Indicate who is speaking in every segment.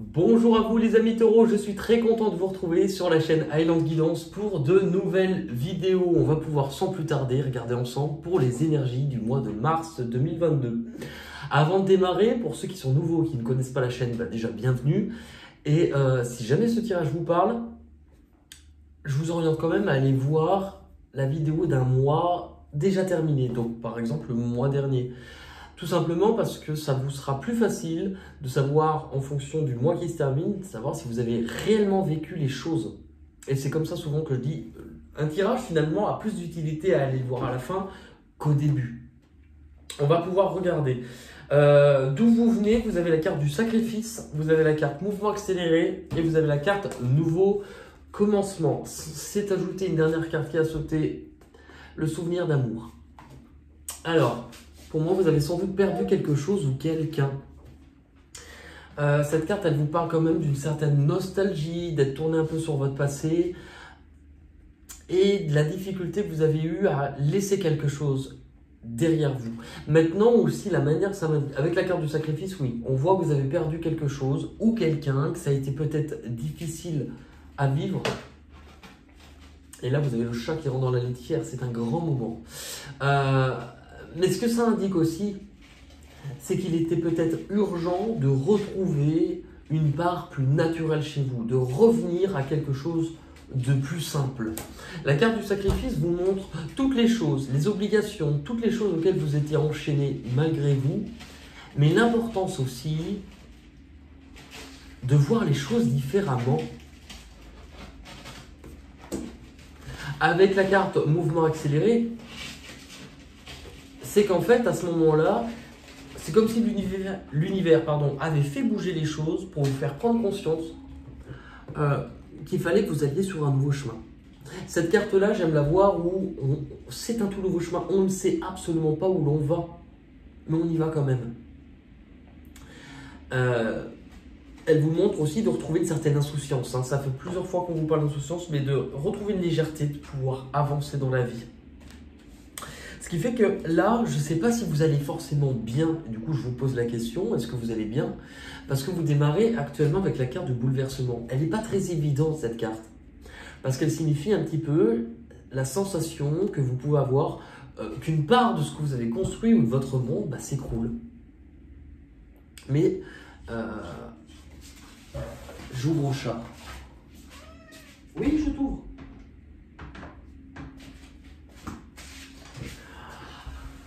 Speaker 1: Bonjour à vous les amis taureaux, je suis très content de vous retrouver sur la chaîne Highland Guidance pour de nouvelles vidéos. On va pouvoir sans plus tarder regarder ensemble pour les énergies du mois de mars 2022. Avant de démarrer, pour ceux qui sont nouveaux, qui ne connaissent pas la chaîne, déjà bienvenue. Et si jamais ce tirage vous parle, je vous oriente quand même à aller voir la vidéo d'un mois déjà terminé. Donc par exemple le mois dernier. Tout simplement parce que ça vous sera plus facile de savoir en fonction du mois qui se termine, de savoir si vous avez réellement vécu les choses. Et c'est comme ça souvent que je dis, un tirage finalement a plus d'utilité à aller le voir à la fin qu'au début. On va pouvoir regarder d'où vous venez. Vous avez la carte du sacrifice, vous avez la carte mouvement accéléré et vous avez la carte nouveau commencement. C'est ajouté une dernière carte qui a sauté, le souvenir d'amour. Alors, pour moi, vous avez sans doute perdu quelque chose ou quelqu'un. Cette carte, elle vous parle quand même d'une certaine nostalgie, d'être tourné un peu sur votre passé et de la difficulté que vous avez eue à laisser quelque chose derrière vous. Maintenant aussi, la manière, avec la carte du sacrifice, oui, on voit que vous avez perdu quelque chose ou quelqu'un, que ça a été peut-être difficile à vivre. Et là, vous avez le chat qui rentre dans la litière, c'est un grand moment. Mais ce que ça indique aussi, c'est qu'il était peut-être urgent de retrouver une part plus naturelle chez vous, de revenir à quelque chose de plus simple. La carte du sacrifice vous montre toutes les choses, les obligations, toutes les choses auxquelles vous étiez enchaîné malgré vous, mais l'importance aussi de voir les choses différemment. Avec la carte mouvement accéléré, c'est qu'en fait, à ce moment-là, c'est comme si l'univers avait fait bouger les choses pour vous faire prendre conscience qu'il fallait que vous alliez sur un nouveau chemin. Cette carte-là, j'aime la voir où c'est un tout nouveau chemin. On ne sait absolument pas où l'on va, mais on y va quand même. Elle vous montre aussi de retrouver une certaine insouciance. Ça fait plusieurs fois qu'on vous parle d'insouciance, mais de retrouver une légèreté, de pouvoir avancer dans la vie. Ce qui fait que là, je ne sais pas si vous allez forcément bien. Du coup, je vous pose la question, est-ce que vous allez bien? Parce que vous démarrez actuellement avec la carte de bouleversement. Elle n'est pas très évidente, cette carte. Parce qu'elle signifie un petit peu la sensation que vous pouvez avoir qu'une part de ce que vous avez construit ou de votre monde s'écroule. Mais j'ouvre au chat. Oui, je t'ouvre.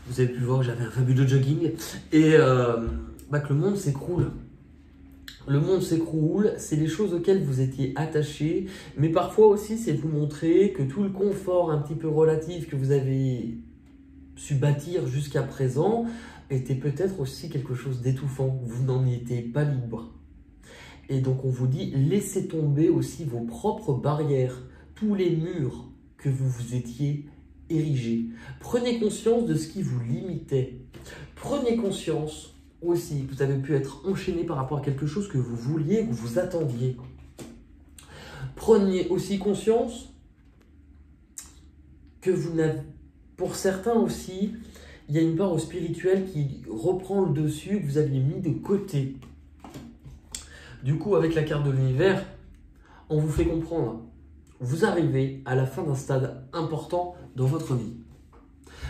Speaker 1: Vous avez pu voir que j'avais un fabuleux jogging et que le monde s'écroule. Le monde s'écroule, c'est les choses auxquelles vous étiez attachés, mais parfois aussi c'est vous montrer que tout le confort un petit peu relatif que vous avez su bâtir jusqu'à présent était peut-être aussi quelque chose d'étouffant. Vous n'en étiez pas libre. Et donc on vous dit, laissez tomber aussi vos propres barrières, tous les murs que vous vous étiez érigés. Prenez conscience de ce qui vous limitait. Prenez conscience aussi que vous avez pu être enchaîné par rapport à quelque chose que vous vouliez, que vous attendiez. Prenez aussi conscience que vous n'avez, pour certains aussi, il y a une part au spirituel qui reprend le dessus, que vous aviez mis de côté. Du coup, avec la carte de l'univers, on vous fait comprendre. Vous arrivez à la fin d'un stade important dans votre vie.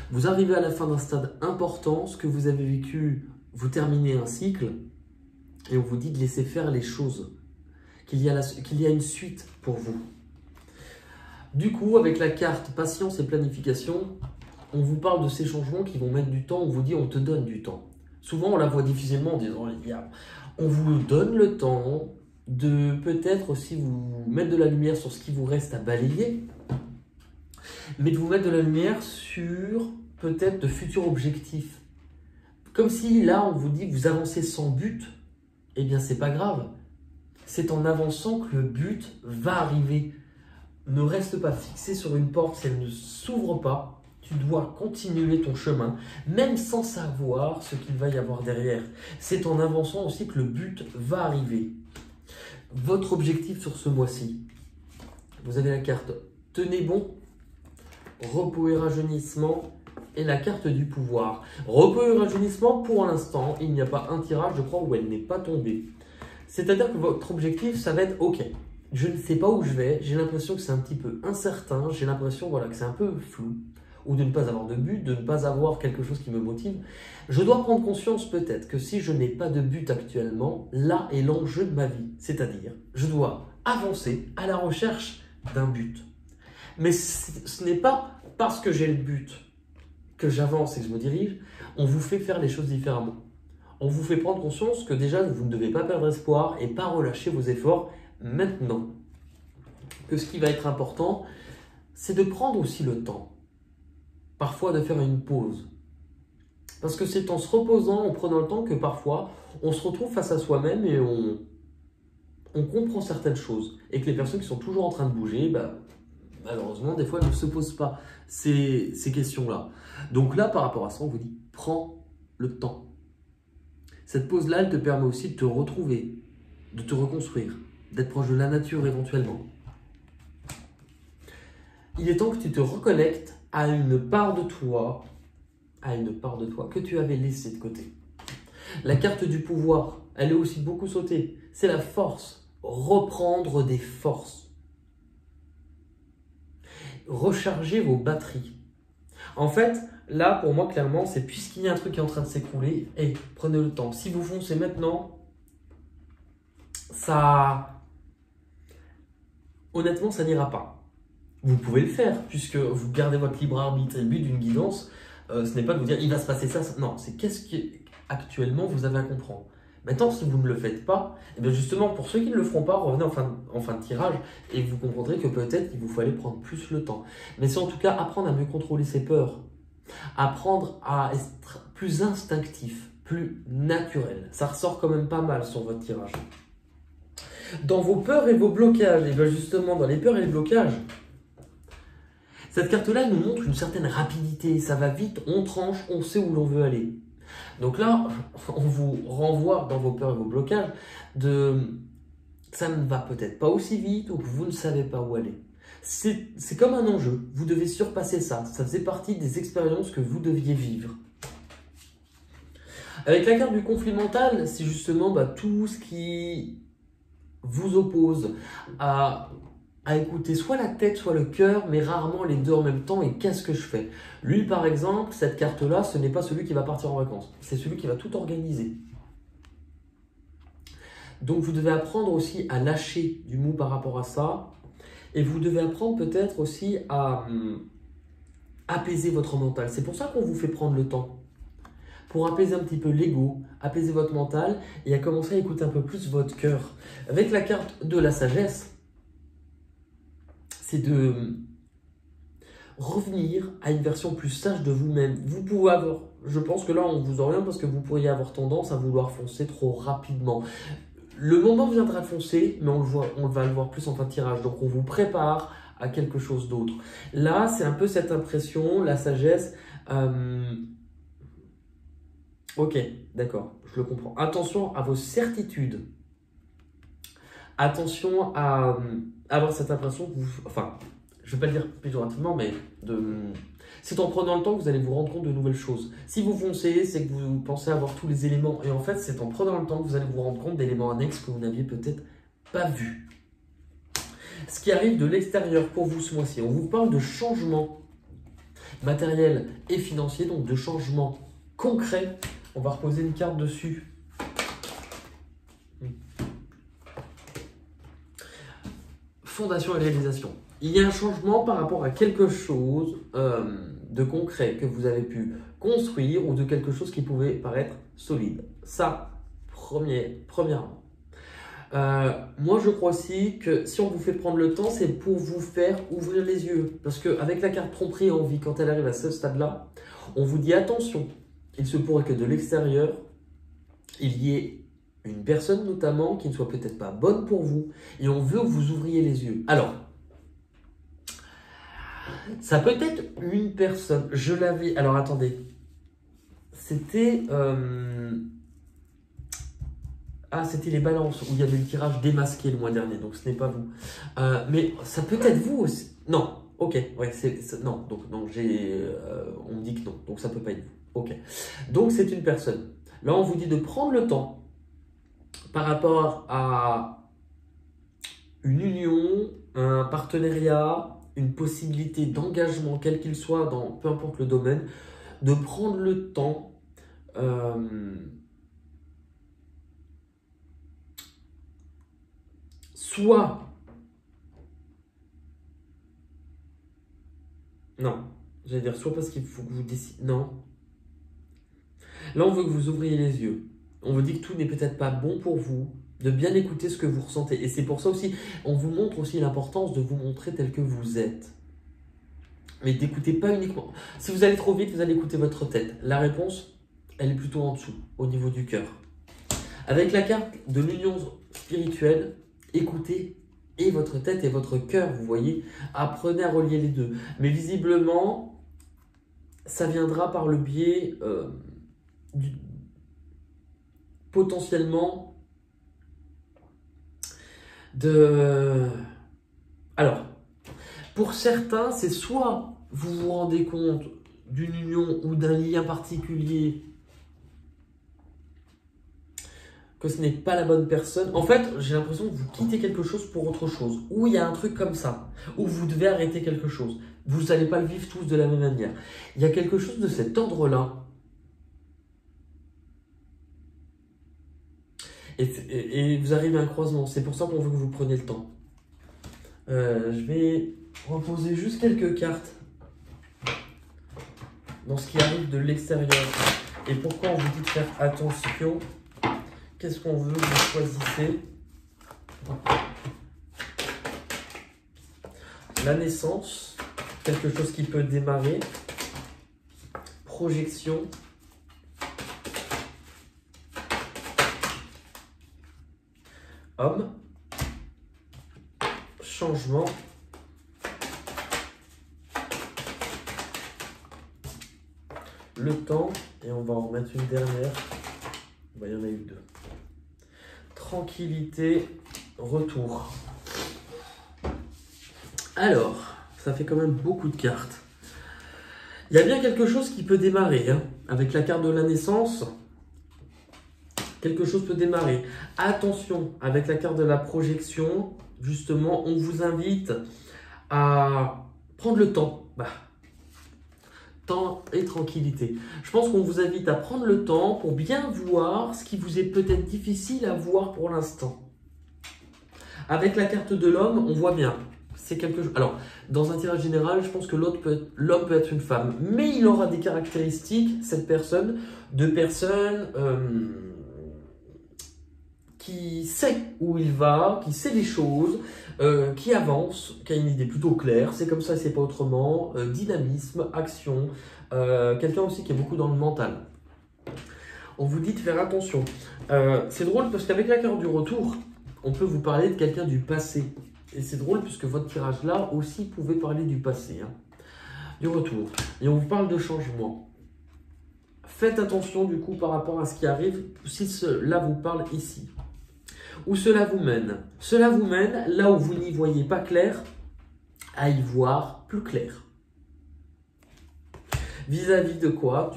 Speaker 1: Vous arrivez à la fin d'un stade important, ce que vous avez vécu, vous terminez un cycle et on vous dit de laisser faire les choses, qu'il y a une suite pour vous. Du coup, avec la carte patience et planification, on vous parle de ces changements qui vont mettre du temps, on vous dit on te donne du temps. Souvent, on la voit difficilement en disant on vous donne le temps de peut-être aussi vous mettre de la lumière sur ce qui vous reste à balayer, mais de vous mettre de la lumière sur peut-être de futurs objectifs. Comme si là, on vous dit que vous avancez sans but, eh bien, c'est pas grave. C'est en avançant que le but va arriver. Ne reste pas fixé sur une porte, si elle ne s'ouvre pas, tu dois continuer ton chemin, même sans savoir ce qu'il va y avoir derrière. C'est en avançant aussi que le but va arriver. Votre objectif sur ce mois-ci, vous avez la carte « Tenez bon », repos et rajeunissement et la carte du pouvoir. Repos et rajeunissement, pour l'instant, il n'y a pas un tirage, je crois, où elle n'est pas tombée. C'est-à-dire que votre objectif, ça va être, ok, je ne sais pas où je vais, j'ai l'impression que c'est un petit peu incertain, j'ai l'impression voilà, que c'est un peu flou, ou de ne pas avoir de but, de ne pas avoir quelque chose qui me motive. Je dois prendre conscience peut-être que si je n'ai pas de but actuellement, là est l'enjeu de ma vie. C'est-à-dire, je dois avancer à la recherche d'un but. Mais ce n'est pas parce que j'ai le but que j'avance et que je me dirige, on vous fait faire les choses différemment. On vous fait prendre conscience que déjà, vous ne devez pas perdre espoir et pas relâcher vos efforts maintenant. Que ce qui va être important, c'est de prendre aussi le temps. Parfois de faire une pause. Parce que c'est en se reposant, en prenant le temps que parfois, on se retrouve face à soi-même et on comprend certaines choses. Et que les personnes qui sont toujours en train de bouger, malheureusement, des fois, elles ne se posent pas ces questions-là. Donc là, par rapport à ça, on vous dit, prends le temps. Cette pause-là, elle te permet aussi de te retrouver, de te reconstruire, d'être proche de la nature éventuellement. Il est temps que tu te reconnectes à une part de toi, que tu avais laissée de côté. La carte du pouvoir, elle est aussi beaucoup sautée. C'est la force. Reprendre des forces. Recharger vos batteries. En fait, là, pour moi, clairement, c'est puisqu'il y a un truc qui est en train de s'écrouler, et prenez le temps. Si vous foncez maintenant, honnêtement, ça n'ira pas. Vous pouvez le faire, puisque vous gardez votre libre arbitre. Et le but d'une guidance, ce n'est pas de vous dire, il va se passer ça. Non, c'est qu'est-ce qu'actuellement vous avez à comprendre. Maintenant, si vous ne le faites pas, et bien justement, pour ceux qui ne le feront pas, revenez en fin de tirage et vous comprendrez que peut-être il vous fallait prendre plus le temps. Mais c'est en tout cas apprendre à mieux contrôler ses peurs, apprendre à être plus instinctif, plus naturel. Ça ressort quand même pas mal sur votre tirage. Dans vos peurs et vos blocages, et bien justement dans les peurs et les blocages, cette carte-là nous montre une certaine rapidité, ça va vite, on tranche, on sait où l'on veut aller. Donc là, on vous renvoie dans vos peurs et vos blocages ça ne va peut-être pas aussi vite ou que vous ne savez pas où aller. C'est comme un enjeu, vous devez surpasser ça. Ça faisait partie des expériences que vous deviez vivre. Avec la carte du conflit mental, c'est justement tout ce qui vous oppose à écouter soit la tête, soit le cœur, mais rarement les deux en même temps. Et qu'est-ce que je fais? Lui, par exemple, cette carte-là, ce n'est pas celui qui va partir en vacances. C'est celui qui va tout organiser. Donc, vous devez apprendre aussi à lâcher du mou par rapport à ça. Et vous devez apprendre peut-être aussi à apaiser votre mental. C'est pour ça qu'on vous fait prendre le temps. Pour apaiser un petit peu l'ego, apaiser votre mental et à commencer à écouter un peu plus votre cœur. Avec la carte de la sagesse, c'est de revenir à une version plus sage de vous-même. Vous pouvez avoir, je pense que là on vous oriente parce que vous pourriez avoir tendance à vouloir foncer trop rapidement. Le moment viendra de foncer, mais on va le voir plus en fin de tirage. Donc on vous prépare à quelque chose d'autre. Là, c'est un peu cette impression, la sagesse. Ok, d'accord, je le comprends. Attention à vos certitudes. Attention à avoir cette impression que vous... Enfin, je ne vais pas le dire péjorativement, mais c'est en prenant le temps que vous allez vous rendre compte de nouvelles choses. Si vous foncez, c'est que vous pensez avoir tous les éléments. Et en fait, c'est en prenant le temps que vous allez vous rendre compte d'éléments annexes que vous n'aviez peut-être pas vus. Ce qui arrive de l'extérieur pour vous ce mois-ci, on vous parle de changements matériels et financiers, donc de changements concrets. On va reposer une carte dessus. Fondation et réalisation. Il y a un changement par rapport à quelque chose de concret que vous avez pu construire ou de quelque chose qui pouvait paraître solide. Ça, premièrement. Moi, je crois aussi que si on vous fait prendre le temps, c'est pour vous faire ouvrir les yeux. Parce qu'avec la carte tromperie et envie, quand elle arrive à ce stade-là, on vous dit attention, il se pourrait que de l'extérieur, il y ait une personne notamment qui ne soit peut-être pas bonne pour vous et on veut que vous ouvriez les yeux. Alors, ça peut être une personne, je l'avais... Alors attendez, c'était... c'était les balances où il y avait le tirage démasqué le mois dernier, donc ce n'est pas vous. Mais ça peut être vous aussi. Non, ok, ouais, non, donc non, on me dit que non, donc ça peut pas être vous. Ok, donc c'est une personne. Là, on vous dit de prendre le temps par rapport à une union, un partenariat, une possibilité d'engagement, quel qu'il soit, dans peu importe le domaine, de prendre le temps soit... Non, j'allais dire soit parce qu'il faut que vous décidez... Non. Là, on veut que vous ouvriez les yeux. On vous dit que tout n'est peut-être pas bon pour vous, de bien écouter ce que vous ressentez. Et c'est pour ça aussi, on vous montre aussi l'importance de vous montrer tel que vous êtes. Mais d'écouter pas uniquement... Si vous allez trop vite, vous allez écouter votre tête. La réponse, elle est plutôt en dessous, au niveau du cœur. Avec la carte de l'union spirituelle, écoutez et votre tête et votre cœur, vous voyez. Apprenez à relier les deux. Mais visiblement, ça viendra par le biais potentiellement de... Alors, pour certains, c'est soit vous vous rendez compte d'une union ou d'un lien particulier, que ce n'est pas la bonne personne. En fait, j'ai l'impression que vous quittez quelque chose pour autre chose. Ou il y a un truc comme ça, où vous devez arrêter quelque chose. Vous n'allez pas le vivre tous de la même manière. Il y a quelque chose de cet ordre-là. Et vous arrivez à un croisement. C'est pour ça qu'on veut que vous preniez le temps. Je vais reposer juste quelques cartes dans ce qui arrive de l'extérieur. Et pourquoi on vous dit de faire attention? Qu'est-ce qu'on veut? Vous choisissez. La naissance, quelque chose qui peut démarrer. Projection. Homme. Changement. Le temps. Et on va en remettre une dernière. Bah, il y en a eu deux. Tranquillité, retour. Alors, ça fait quand même beaucoup de cartes. Il y a bien quelque chose qui peut démarrer. Hein. Avec la carte de la naissance, quelque chose peut démarrer. Attention, avec la carte de la projection, justement, on vous invite à prendre le temps. Temps et tranquillité. Je pense qu'on vous invite à prendre le temps pour bien voir ce qui vous est peut-être difficile à voir pour l'instant. Avec la carte de l'homme, on voit bien. C'est quelque chose. Alors, dans un tirage général, je pense que l'homme peut être une femme, mais il aura des caractéristiques, cette personne, de personne qui sait où il va, qui sait les choses, qui avance, qui a une idée plutôt claire, c'est comme ça, c'est pas autrement, dynamisme, action, quelqu'un aussi qui est beaucoup dans le mental. On vous dit de faire attention. C'est drôle parce qu'avec la carte du retour, on peut vous parler de quelqu'un du passé. Et c'est drôle puisque votre tirage là aussi pouvait parler du passé, hein, du retour. Et on vous parle de changement. Faites attention du coup par rapport à ce qui arrive si cela vous parle ici. Où cela vous mène? Cela vous mène là où vous n'y voyez pas clair, à y voir plus clair. Vis-à-vis de quoi?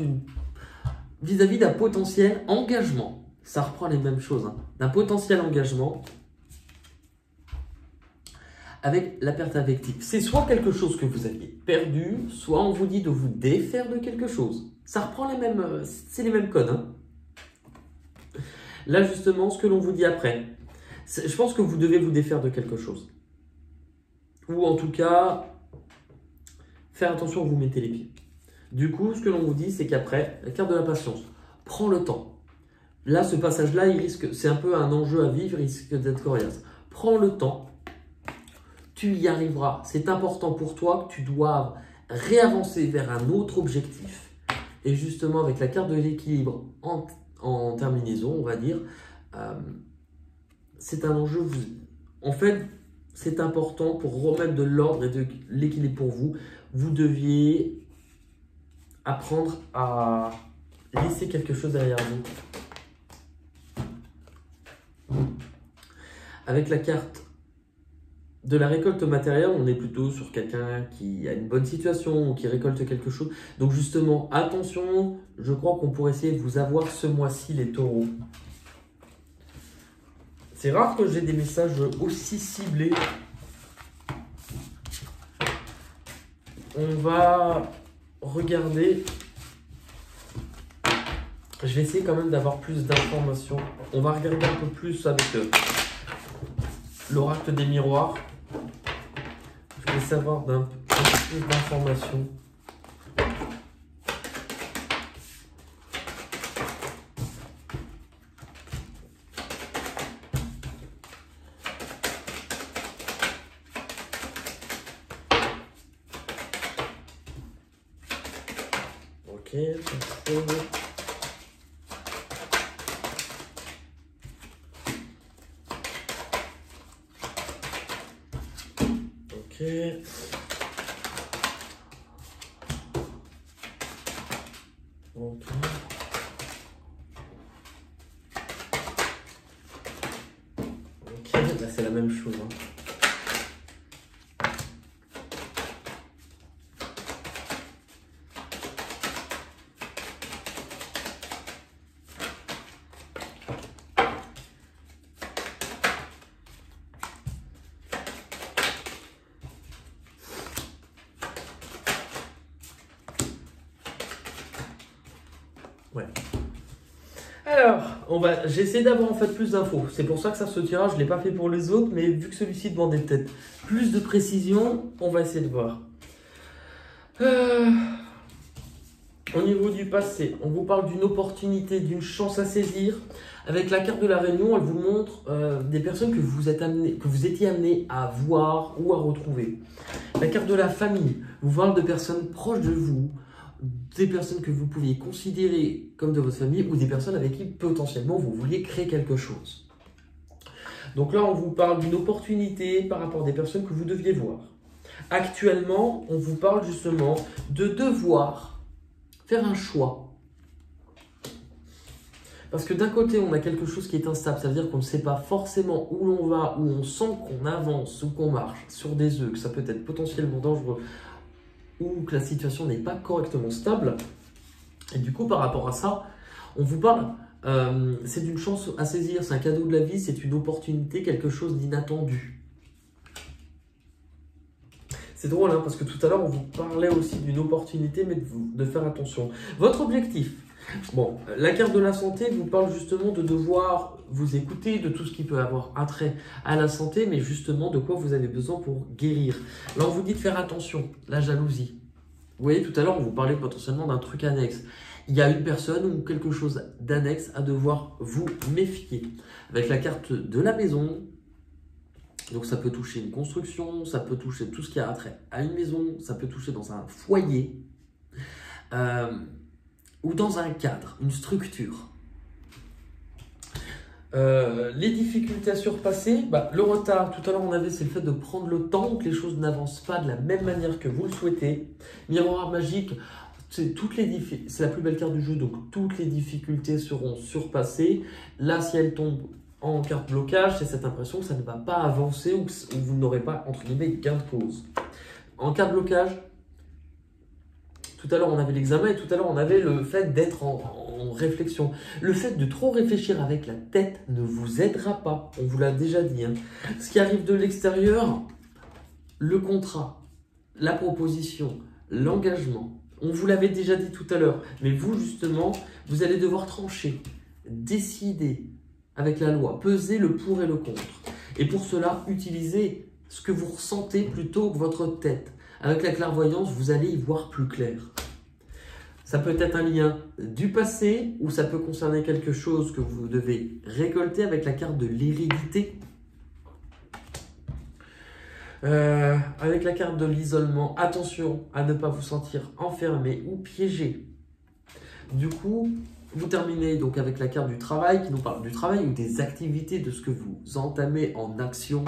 Speaker 1: Vis-à-vis d'un potentiel engagement. Ça reprend les mêmes choses. Hein. D'un potentiel engagement avec la perte affective. C'est soit quelque chose que vous aviez perdu, soit on vous dit de vous défaire de quelque chose. Ça reprend les mêmes... C'est les mêmes codes. Hein. Là, justement, ce que l'on vous dit après, je pense que vous devez vous défaire de quelque chose. Ou en tout cas, faire attention où vous mettez les pieds. Du coup, ce que l'on vous dit, c'est qu'après, la carte de la patience, prends le temps. Là, ce passage-là, c'est un peu un enjeu à vivre, il risque d'être coriace. Prends le temps, tu y arriveras. C'est important pour toi que tu doives réavancer vers un autre objectif. Et justement, avec la carte de l'équilibre en terminaison, on va dire, c'est un enjeu. En fait, c'est important pour remettre de l'ordre et de l'équilibre pour vous. Vous deviez apprendre à laisser quelque chose derrière vous. Avec la carte de la récolte matérielle, on est plutôt sur quelqu'un qui a une bonne situation ou qui récolte quelque chose. Donc justement, attention, je crois qu'on pourrait essayer de vous avoir ce mois-ci les taureaux. C'est rare que j'ai des messages aussi ciblés. On va regarder. Je vais essayer quand même d'avoir plus d'informations. On va regarder un peu plus avec l'oracle des miroirs. Je vais savoir un peu plus d'informations. Ok, ok. Ok. Ok, là c'est la même chose. Hein. Ouais. Alors, j'essaie d'avoir en fait plus d'infos. C'est pour ça que ça se tirage, je ne l'ai pas fait pour les autres, mais vu que celui-ci demandait peut-être plus de précision, on va essayer de voir. Au niveau du passé, on vous parle d'une opportunité, d'une chance à saisir. Avec la carte de la Réunion, elle vous montre des personnes que vous étiez amené à voir ou à retrouver. La carte de la famille vous parle de personnes proches de vous, des personnes que vous pouviez considérer comme de votre famille ou des personnes avec qui potentiellement vous vouliez créer quelque chose. Donc là, on vous parle d'une opportunité par rapport à des personnes que vous deviez voir. Actuellement, on vous parle justement de devoir faire un choix. Parce que d'un côté, on a quelque chose qui est instable, ça veut dire qu'on ne sait pas forcément où l'on va, où on sent qu'on avance ou qu'on marche sur des œufs, que ça peut être potentiellement dangereux, ou que la situation n'est pas correctement stable. Et du coup, par rapport à ça, on vous parle, c'est d'une chance à saisir, c'est un cadeau de la vie, c'est une opportunité, quelque chose d'inattendu. C'est drôle, hein, parce que tout à l'heure, on vous parlait aussi d'une opportunité, mais de faire attention. Votre objectif, bon, la carte de la santé vous parle justement de devoir vous écouter, de tout ce qui peut avoir attrait à la santé, mais justement de quoi vous avez besoin pour guérir. Là, on vous dit de faire attention, la jalousie. Vous voyez, tout à l'heure, on vous parlait potentiellement d'un truc annexe. Il y a une personne ou quelque chose d'annexe à devoir vous méfier. Avec la carte de la maison, donc ça peut toucher une construction, ça peut toucher tout ce qui a attrait à une maison, ça peut toucher dans un foyer ou dans un cadre, une structure. Les difficultés à surpasser, le retard, tout à l'heure on avait, c'est le fait de prendre le temps, que les choses n'avancent pas de la même manière que vous le souhaitez. Miroir magique, c'est la plus belle carte du jeu, donc toutes les difficultés seront surpassées. Là, si elle tombe en carte blocage, c'est cette impression que ça ne va pas avancer ou que vous n'aurez pas, entre guillemets, gain de cause. En carte blocage, tout à l'heure on avait l'examen et tout à l'heure on avait le fait d'être en réflexion. Le fait de trop réfléchir avec la tête ne vous aidera pas, on vous l'a déjà dit. Hein. Ce qui arrive de l'extérieur, le contrat, la proposition, l'engagement, on vous l'avait déjà dit tout à l'heure. Mais vous justement, vous allez devoir trancher, décider avec la loi, peser le pour et le contre. Et pour cela, utilisez ce que vous ressentez plutôt que votre tête. Avec la clairvoyance, vous allez y voir plus clair. Ça peut être un lien du passé ou ça peut concerner quelque chose que vous devez récolter avec la carte de l'hérédité. Avec la carte de l'isolement, attention à ne pas vous sentir enfermé ou piégé. Du coup, vous terminez donc avec la carte du travail qui nous parle du travail ou des activités, de ce que vous entamez en action.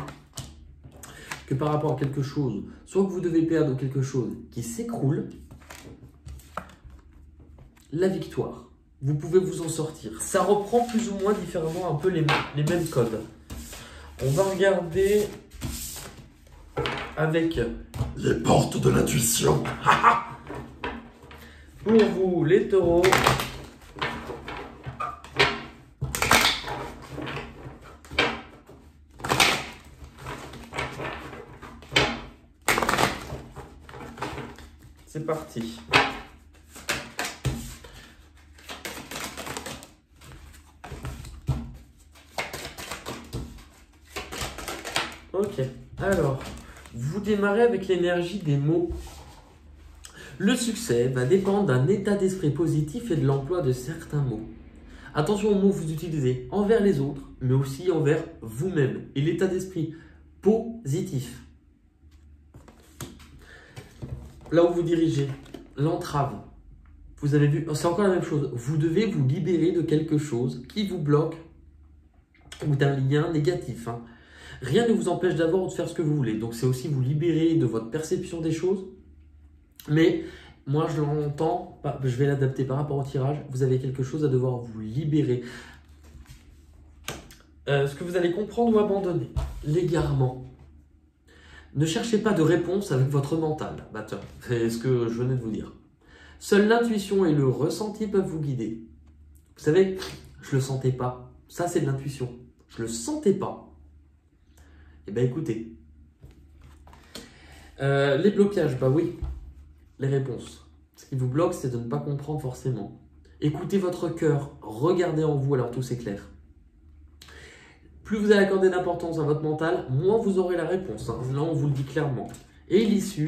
Speaker 1: Que par rapport à quelque chose, soit que vous devez perdre ou quelque chose qui s'écroule, la victoire. Vous pouvez vous en sortir. Ça reprend plus ou moins différemment un peu les mêmes codes. On va regarder avec les portes de l'intuition. Pour vous, les taureaux. c'est parti. Ok, alors, vous démarrez avec l'énergie des mots. Le succès va dépendre d'un état d'esprit positif et de l'emploi de certains mots. Attention aux mots que vous utilisez envers les autres, mais aussi envers vous-même. Et l'état d'esprit positif. Là où vous dirigez, l'entrave. Vous avez vu, c'est encore la même chose. Vous devez vous libérer de quelque chose qui vous bloque ou d'un lien négatif. Rien ne vous empêche d'avoir ou de faire ce que vous voulez. Donc c'est aussi vous libérer de votre perception des choses. Mais moi je l'entends, je vais l'adapter par rapport au tirage. Vous avez quelque chose à devoir vous libérer. Ce que vous allez comprendre ou abandonner. L'égarement. Ne cherchez pas de réponse avec votre mental. C'est ce que je venais de vous dire. Seule l'intuition et le ressenti peuvent vous guider. Vous savez, je ne le sentais pas. Ça c'est de l'intuition. Je ne le sentais pas. Eh bien, écoutez. Les blocages, oui. Les réponses. Ce qui vous bloque, c'est de ne pas comprendre forcément. Écoutez votre cœur. Regardez en vous, alors tout s'éclaire. Plus vous allez accorder d'importance à votre mental, moins vous aurez la réponse. Là, on vous le dit clairement. Et l'issue,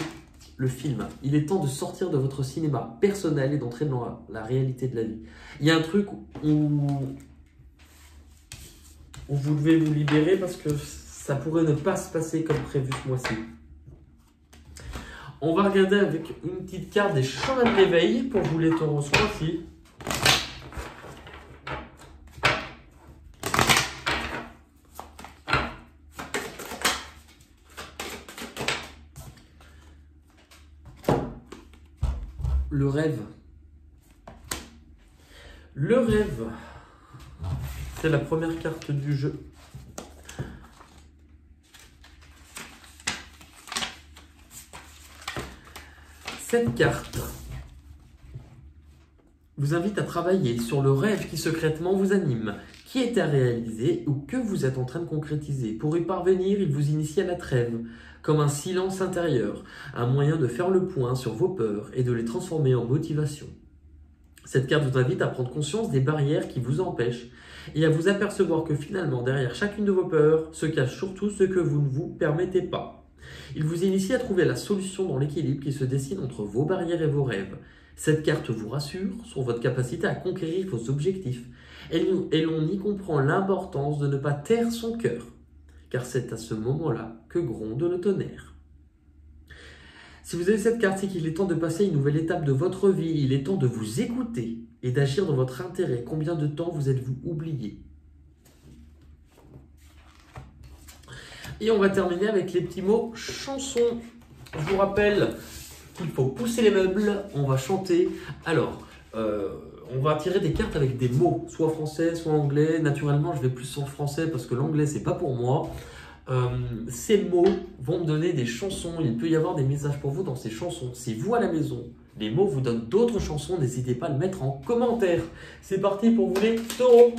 Speaker 1: le film. Il est temps de sortir de votre cinéma personnel et d'entrer dans la réalité de la vie. Il y a un truc où vous devez vous libérer parce que ça pourrait ne pas se passer comme prévu ce mois-ci. On va regarder avec une petite carte des chemins de réveil pour vous les taureaux ce mois-ci. Le rêve. Le rêve. C'est la première carte du jeu. Cette carte vous invite à travailler sur le rêve qui secrètement vous anime, qui est à réaliser ou que vous êtes en train de concrétiser. Pour y parvenir, il vous initie à la trêve, comme un silence intérieur, un moyen de faire le point sur vos peurs et de les transformer en motivation. Cette carte vous invite à prendre conscience des barrières qui vous empêchent et à vous apercevoir que finalement, derrière chacune de vos peurs, se cache surtout ce que vous ne vous permettez pas. Il vous initie à trouver la solution dans l'équilibre qui se dessine entre vos barrières et vos rêves. Cette carte vous rassure sur votre capacité à conquérir vos objectifs et l'on y comprend l'importance de ne pas taire son cœur, car c'est à ce moment-là que gronde le tonnerre. Si vous avez cette carte, c'est qu'il est temps de passer une nouvelle étape de votre vie. Il est temps de vous écouter et d'agir dans votre intérêt. Combien de temps vous êtes-vous oublié? Et on va terminer avec les petits mots chansons. Je vous rappelle qu'il faut pousser les meubles, on va chanter. Alors, on va tirer des cartes avec des mots, soit français, soit anglais. Naturellement, je vais plus en français parce que l'anglais, c'est pas pour moi. Ces mots vont me donner des chansons. Il peut y avoir des messages pour vous dans ces chansons. Si vous, à la maison, les mots vous donnent d'autres chansons, n'hésitez pas à le mettre en commentaire. C'est parti pour vous les taureaux.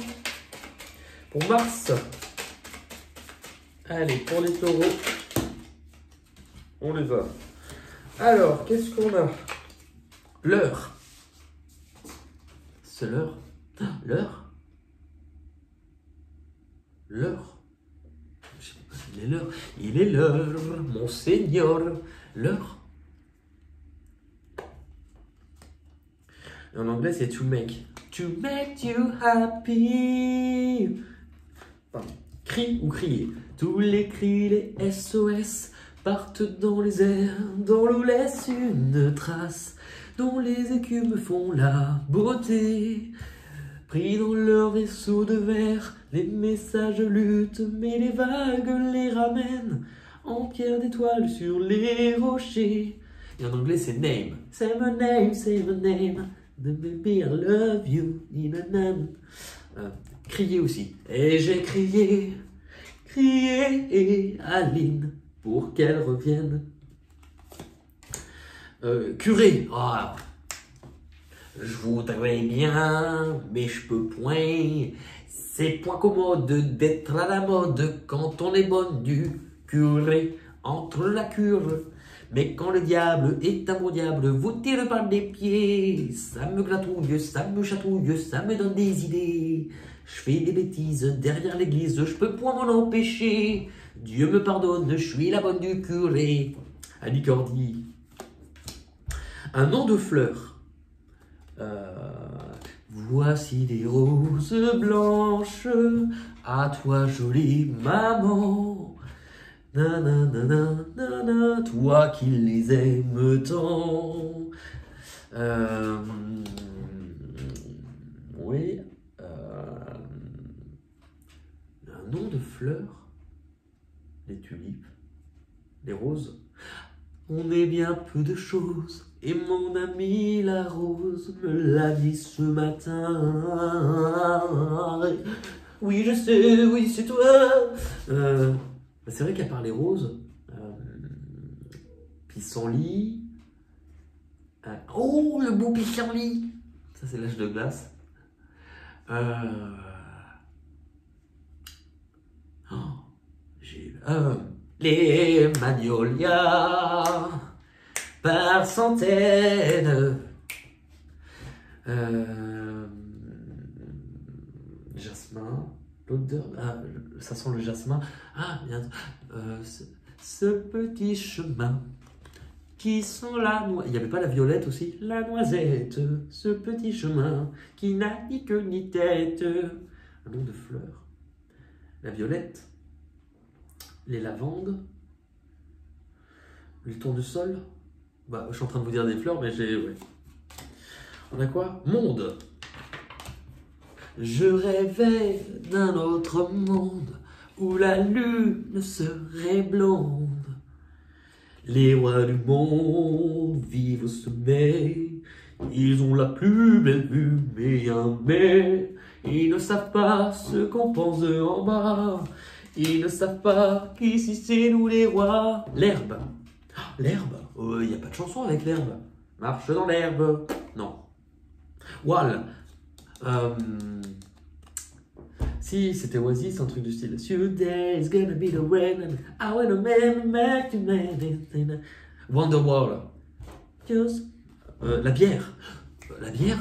Speaker 1: Pour Mars. Allez, pour les taureaux, on les va. Alors, qu'est-ce qu'on a? L'heure. C'est l'heure. L'heure. L'heure. Il est l'heure. Il est l'heure, mon Seigneur. L'heure. En anglais, c'est to make. To make you happy. Pardon. Cri ou crier. Tous les cris, les SOS partent dans les airs, dans l'eau laisse une trace, dont les écumes font la beauté. Pris dans leur vaisseau de verre, les messages luttent, mais les vagues les ramènent en pierre d'étoiles sur les rochers. Et en anglais, c'est name. Say my name, the baby I love you. Crier aussi. Et j'ai crié. Crier Aline pour qu'elle revienne. Curé. Ah. Je voudrais bien, mais je peux point. C'est point commode d'être à la mode quand on est bonne du curé. Entre la cure, Mais quand le diable est un bon diable, vous tire par les pieds. Ça me gratouille, ça me chatouille, ça me donne des idées. Je fais des bêtises derrière l'église, je peux point m'en empêcher. Dieu me pardonne, je suis la bonne du curé. Annie Cordy. Un nom de fleur. Voici des roses blanches, à toi jolie maman. Nanana, nanana, toi qui les aimes tant. Oui. Un nom de fleurs. Les tulipes. Les roses. On est bien peu de choses. Et mon ami la rose me l'a dit ce matin. Oui, je sais, oui, c'est toi. C'est vrai qu'à part les roses, pissenlit. Oh, le beau pissenlit. Ça, c'est l'âge de glace. Les magnolias par centaines. Jasmin, l'odeur. Ah, ça sent le jasmin. Ah, bien. Ce petit chemin qui sent la noix. Il n'y avait pas la violette aussi? La noisette, ce petit chemin qui n'a ni queue ni tête. Un nom de fleurs. La violette. Les lavandes. Le tournesol. Bah, je suis en train de vous dire des fleurs, mais j'ai... Ouais. On a quoi? Monde. Je rêvais d'un autre monde où la lune serait blonde. Les rois du monde vivent au sommet. Ils ont la plus belle vue, mais ils ne savent pas ce qu'on pense de en bas. Ils ne savent pas qu'ici c'est nous les rois. L'herbe. L'herbe? Il n'y a pas de chanson avec l'herbe. Marche dans l'herbe. Non. Wall. Si, c'était Oasis, un truc du style. Today is gonna be the rain. I wanna make you man. Wonderwall. Just. La bière. La bière.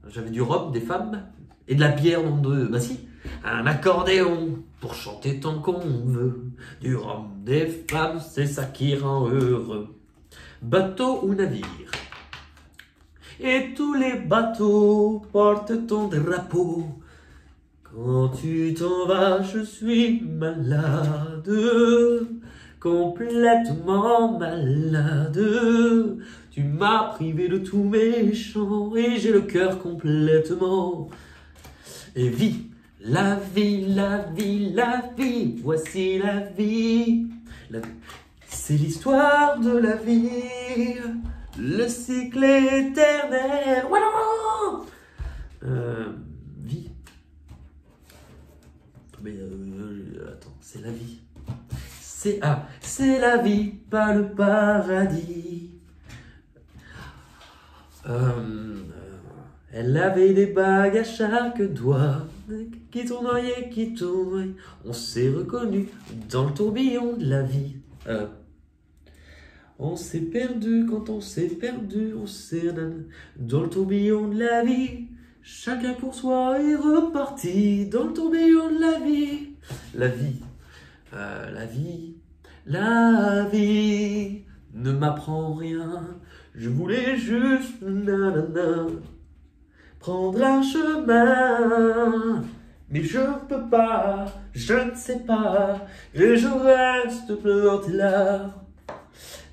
Speaker 1: J'avais du rhum, des femmes. Et de la bière, nom de. Bah si. Un accordéon pour chanter tant qu'on veut. Du rhum, des femmes, c'est ça qui rend heureux. Bateau ou navire. Et tous les bateaux portent ton drapeau. Quand tu t'en vas, je suis malade. Complètement malade. Tu m'as privé de tous mes chants et j'ai le cœur complètement. Et vie. La vie, la vie, la vie, voici la vie. C'est l'histoire de la vie, le cycle éternel. Voilà. Vie. Mais attends, c'est la vie. C'est la vie, pas le paradis. Elle avait des bagues à chaque doigt, qui tournoyaient, qui tournaient. On s'est reconnu dans le tourbillon de la vie. On s'est perdu quand on s'est perdu, on s'est dans le tourbillon de la vie. Chacun pour soi est reparti dans le tourbillon de la vie. La vie, la vie, la vie ne m'apprend rien. Je voulais juste nanana, prendre un chemin, mais je peux pas, je ne sais pas, et je reste planté là.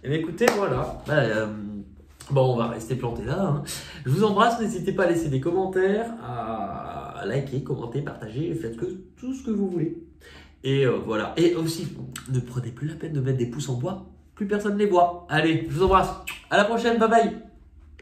Speaker 1: Et bien écoutez, voilà, bon, on va rester planté là. Hein. Je vous embrasse, n'hésitez pas à laisser des commentaires, à liker, commenter, partager, faites tout ce que vous voulez. Et voilà, et aussi, ne prenez plus la peine de mettre des pouces en bois, plus personne ne les voit. Allez, je vous embrasse, à la prochaine, bye bye.